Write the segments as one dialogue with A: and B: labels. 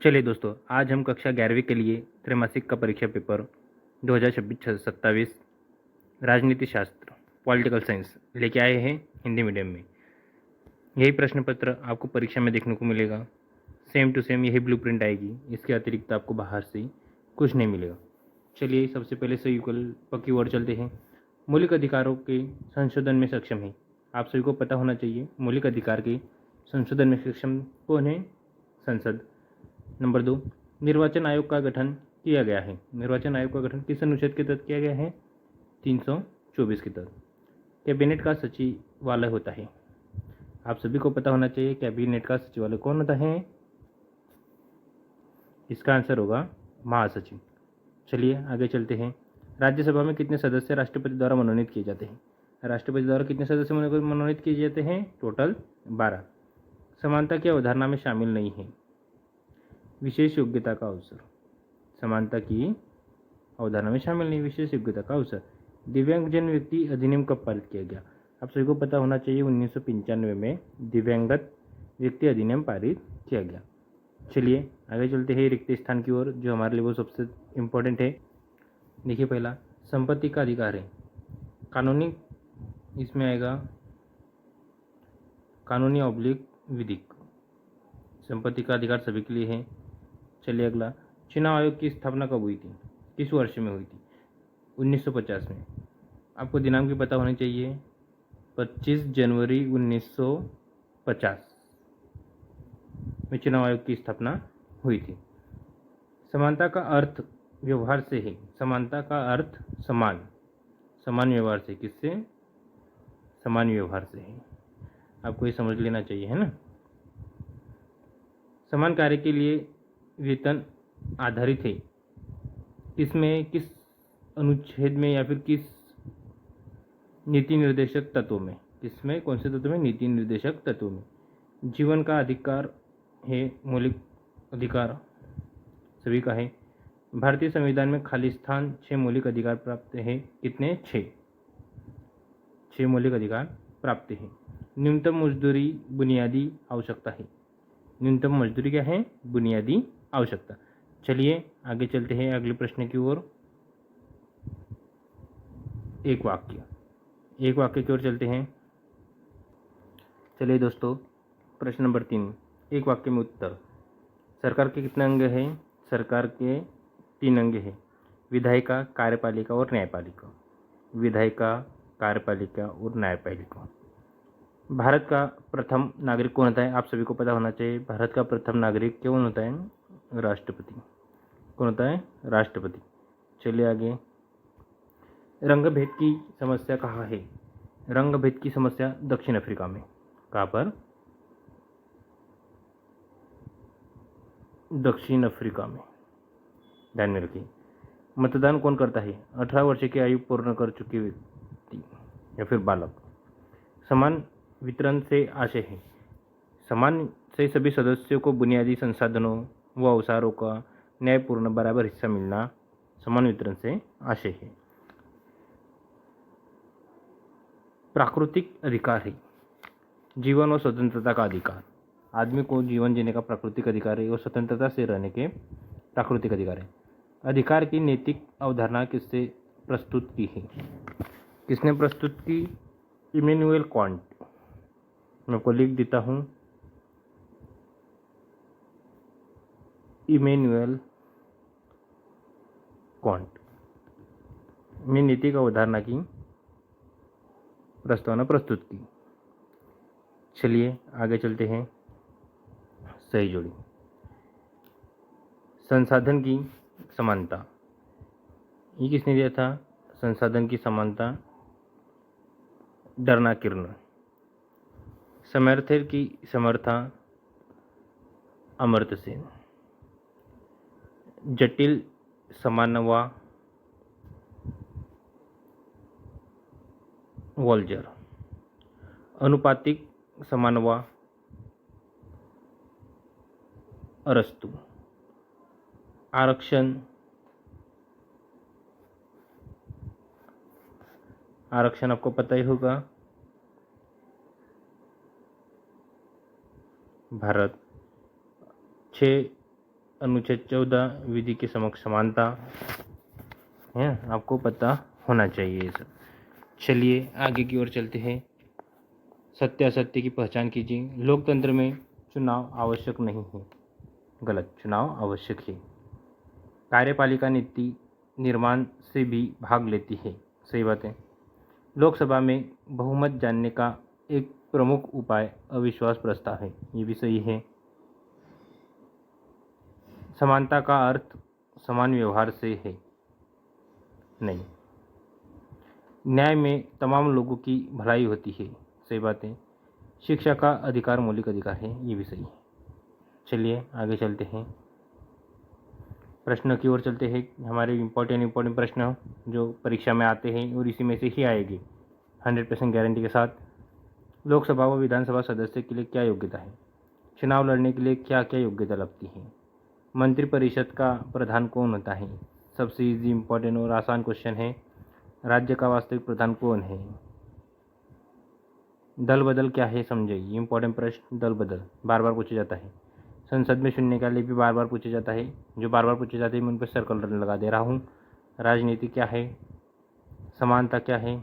A: चलिए दोस्तों, आज हम कक्षा 11वीं के लिए त्रैमासिक का परीक्षा पेपर 2026-27 राजनीति शास्त्र पॉलिटिकल साइंस लेके आए हैं हिंदी मीडियम में। यही प्रश्न पत्र आपको परीक्षा में देखने को मिलेगा। सेम टू सेम यही ब्लूप्रिंट आएगी। इसके अतिरिक्त आपको बाहर से कुछ नहीं मिलेगा। चलिए सबसे पहले सही विकल्प की ओर चलते हैं। मौलिक अधिकारों के संशोधन में सक्षम है। आप सभी को पता होना चाहिए मौलिक अधिकार के संशोधन में सक्षम कौन है? संसद। नंबर 2, निर्वाचन आयोग का गठन किया गया है। निर्वाचन आयोग का गठन किस अनुच्छेद के तहत किया गया है? 324 के तहत। कैबिनेट का सचिवालय होता है। आप सभी को पता होना चाहिए कैबिनेट का सचिवालय कौन होता है? इसका आंसर होगा महासचिव। चलिए आगे चलते हैं। राज्यसभा में कितने सदस्य राष्ट्रपति द्वारा मनोनीत किए जाते हैं? राष्ट्रपति द्वारा कितने सदस्य मनोनीत किए जाते हैं? टोटल 12। समानता की अवधारणा में शामिल नहीं है। विशेष योग्यता का अवसर। समानता की अवधारणा में शामिल नहीं, विशेष योग्यता का अवसर। दिव्यांगजन व्यक्ति अधिनियम कब पारित किया गया? आप सभी को पता होना चाहिए 1995 में दिव्यांगत व्यक्ति अधिनियम पारित किया गया। चलिए आगे चलते हैं रिक्त स्थान की ओर, जो हमारे लिए वो सबसे इम्पोर्टेंट है। देखिए पहला संपत्ति का अधिकार है। कानूनी, इसमें आएगा कानूनी ऑब्लिक विधिक। संपत्ति का अधिकार सभी के लिए है। चलिए अगला, चुनाव आयोग की स्थापना कब हुई थी? किस वर्ष में हुई थी? 1950 में। आपको दिनांक भी पता होनी चाहिए। 25 जनवरी 1950 में चुनाव आयोग की स्थापना हुई थी। समानता का अर्थ व्यवहार से है। समानता का अर्थ समान, समान व्यवहार से। किससे? समान व्यवहार से है। आपको ये समझ लेना चाहिए, है ना। समान कार्य के लिए वेतन आधारित है। किसमें, किस अनुच्छेद में या फिर किस नीति निर्देशक तत्व में? किसमें, कौन से तत्व में? नीति निर्देशक तत्व में। जीवन का अधिकार है, मौलिक अधिकार सभी का है। भारतीय संविधान में खाली स्थान 6 मौलिक अधिकार प्राप्त है। कितने? 6 मौलिक अधिकार प्राप्त है। न्यूनतम मजदूरी बुनियादी आवश्यकता है। न्यूनतम मजदूरी क्या है? बुनियादी आवश्यकता। चलिए आगे चलते हैं अगले प्रश्न की ओर। एक वाक्य की ओर चलते हैं। चलिए दोस्तों, प्रश्न नंबर 3, एक वाक्य में उत्तर। सरकार के कितने अंग हैं? सरकार के 3 अंग हैं। विधायिका, कार्यपालिका और न्यायपालिका। विधायिका, कार्यपालिका और न्यायपालिका। भारत का प्रथम नागरिक कौन होता है? आप सभी को पता होना चाहिए। भारत का प्रथम नागरिक कौन होता है? राष्ट्रपति। कौन होता है? राष्ट्रपति। चलिए आगे, रंगभेद की समस्या कहाँ है? रंगभेद की समस्या दक्षिण अफ्रीका में। कहाँ पर? दक्षिण अफ्रीका में। ध्यान में रखिए। मतदान कौन करता है? 18 वर्ष की आयु पूर्ण कर चुके व्यक्ति या फिर बालक। समान वितरण से आशय है। समान से सभी सदस्यों को बुनियादी संसाधनों व अवसरों का न्यायपूर्ण बराबर हिस्सा मिलना समान वितरण से आशय है। प्राकृतिक अधिकार है। जीवन और स्वतंत्रता का अधिकार। आदमी को जीवन जीने का प्राकृतिक अधिकार है और स्वतंत्रता से रहने के प्राकृतिक अधिकार है। अधिकार की नैतिक अवधारणा किससे प्रस्तुत की है? किसने प्रस्तुत की? Immanuel Kant. मैं आपको लिख देता हूँ, इमैनुअल कांट में नैतिक अवधारणा की प्रस्तावना प्रस्तुत की। चलिए आगे चलते हैं। सही जोड़ी। संसाधन की समानता, ये किसने दिया था? संसाधन की समानता डरना किरण। समर्थन की समर्था अमर्त्य सेन। जटिल समानवा वॉल्जर। अनुपातिक समानवा अरस्तु। आरक्षण आपको पता ही होगा, भारत। 6 अनुच्छेद 14 विधि के समक्ष समानता है, आपको पता होना चाहिए ये सब। चलिए आगे की ओर चलते हैं। सत्य असत्य की पहचान कीजिए। लोकतंत्र में चुनाव आवश्यक नहीं है। गलत, चुनाव आवश्यक है। कार्यपालिका नीति निर्माण से भी भाग लेती है। सही बात है। लोकसभा में बहुमत जानने का एक प्रमुख उपाय अविश्वास प्रस्ताव है। ये भी सही है। समानता का अर्थ समान व्यवहार से है, नहीं। न्याय में तमाम लोगों की भलाई होती है। सही बात है। शिक्षा का अधिकार मौलिक अधिकार है। ये भी सही है। चलिए आगे चलते हैं, प्रश्न की ओर चलते हैं। हमारे इम्पोर्टेंट प्रश्न जो परीक्षा में आते हैं और इसी में से ही आएगी 100% गारंटी के साथ। लोकसभा व विधानसभा सदस्य के लिए क्या योग्यता है? चुनाव लड़ने के लिए क्या क्या योग्यता लगती है? मंत्रिपरिषद का प्रधान कौन होता है? सबसे इजी, इम्पोर्टेंट और आसान क्वेश्चन है। राज्य का वास्तविक प्रधान कौन है? दल बदल क्या है समझाइए। इम्पोर्टेंट प्रश्न, दल बदल बार बार पूछा जाता है। संसद में शून्यकाल भी बार बार पूछा जाता है। जो बार बार पूछे जाते हैं मैं उन पर सर्कल लगा दे रहा हूँ। राजनीति क्या है? समानता क्या है?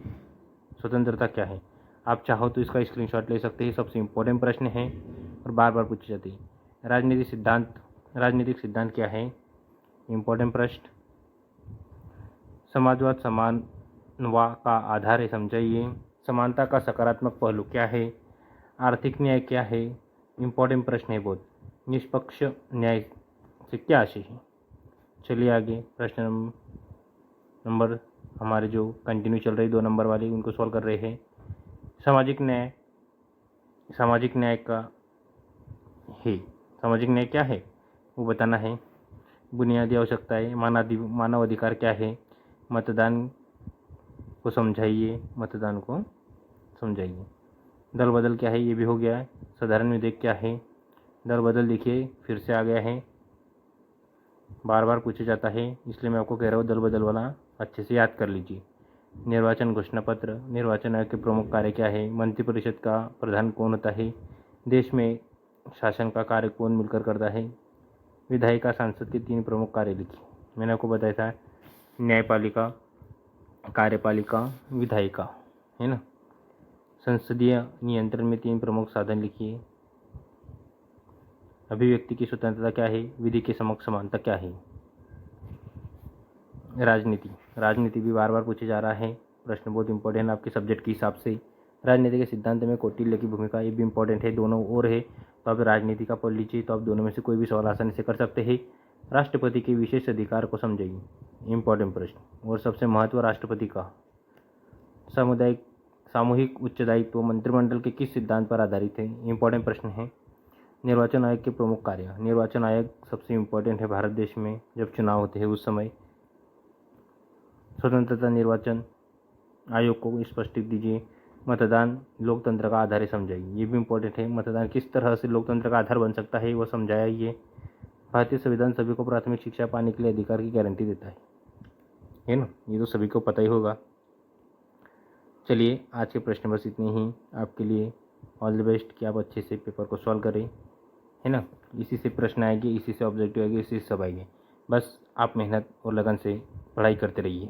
A: स्वतंत्रता क्या है? आप चाहो तो इसका स्क्रीनशॉट ले सकते हैं। सबसे इम्पोर्टेंट प्रश्न है और बार बार पूछे जाते हैं। राजनीतिक सिद्धांत क्या है? इम्पोर्टेंट प्रश्न। समाजवाद समानवा का आधार है, समझाइए। समानता का सकारात्मक पहलू क्या है? आर्थिक न्याय क्या है? इम्पोर्टेंट प्रश्न है बहुत। निष्पक्ष न्याय से क्या आशय है? चलिए आगे प्रश्न नंबर हमारे जो कंटिन्यू चल रही 2 नंबर वाली उनको सॉल्व कर रहे हैं। सामाजिक न्याय का है। सामाजिक न्याय क्या है वो बताना है। बुनियादी आवश्यकताएं, मानव अधिकार क्या है? मतदान को समझाइए। मतदान को समझाइए। दल बदल क्या है? ये भी हो गया है। साधारण विधेयक क्या है? दल बदल देखिए फिर से आ गया है, बार बार पूछा जाता है, इसलिए मैं आपको कह रहा हूँ दल बदल वाला अच्छे से याद कर लीजिए। निर्वाचन घोषणा पत्र, निर्वाचन आयोग के प्रमुख कार्य क्या है? मंत्रिपरिषद का प्रधान कौन होता है? देश में शासन का कार्य कौन मिलकर करता है? विधायिका सांसद के 3 प्रमुख कार्य लिखिए। मैंने आपको बताया था न्यायपालिका, कार्यपालिका, विधायिका, है ना। संसदीय नियंत्रण में 3 प्रमुख साधन लिखिए। अभिव्यक्ति की स्वतंत्रता क्या है? विधि के समक्ष समानता क्या है? राजनीति भी बार बार पूछे जा रहा है। प्रश्न बहुत इंपॉर्टेंट है आपके सब्जेक्ट के हिसाब से। राजनीति के सिद्धांत में कौटिल्य की भूमिका, ये भी इंपॉर्टेंट है। दोनों और है तो आप राजनीति का पढ़ लीजिए, तो आप दोनों में से कोई भी सवाल आसानी से कर सकते हैं। राष्ट्रपति के विशेष अधिकार को समझाइए। इंपॉर्टेंट प्रश्न। और सबसे महत्व राष्ट्रपति का सामूहिक उत्तरदायित्व मंत्रिमंडल के किस सिद्धांत पर आधारित है? इंपॉर्टेंट प्रश्न है। निर्वाचन आयोग के प्रमुख कार्य, निर्वाचन आयोग सबसे इम्पोर्टेंट है भारत देश में जब चुनाव होते हैं उस समय। स्वतंत्रता निर्वाचन आयोग को स्पष्ट दीजिए। मतदान लोकतंत्र का आधार है, समझाइए। ये भी इम्पोर्टेंट है। मतदान किस तरह से लोकतंत्र का आधार बन सकता है वो समझाइए। भारतीय संविधान सभी को प्राथमिक शिक्षा पाने के लिए अधिकार की गारंटी देता है ना। ये तो सभी को पता ही होगा। चलिए आज के प्रश्न बस इतने ही आपके लिए। ऑल द बेस्ट कि आप अच्छे से पेपर को सॉल्व करें, है ना। इसी से प्रश्न आएंगे, इसी से ऑब्जेक्टिव आएंगे, इसी से सब आएंगे। बस आप मेहनत और लगन से पढ़ाई करते रहिए।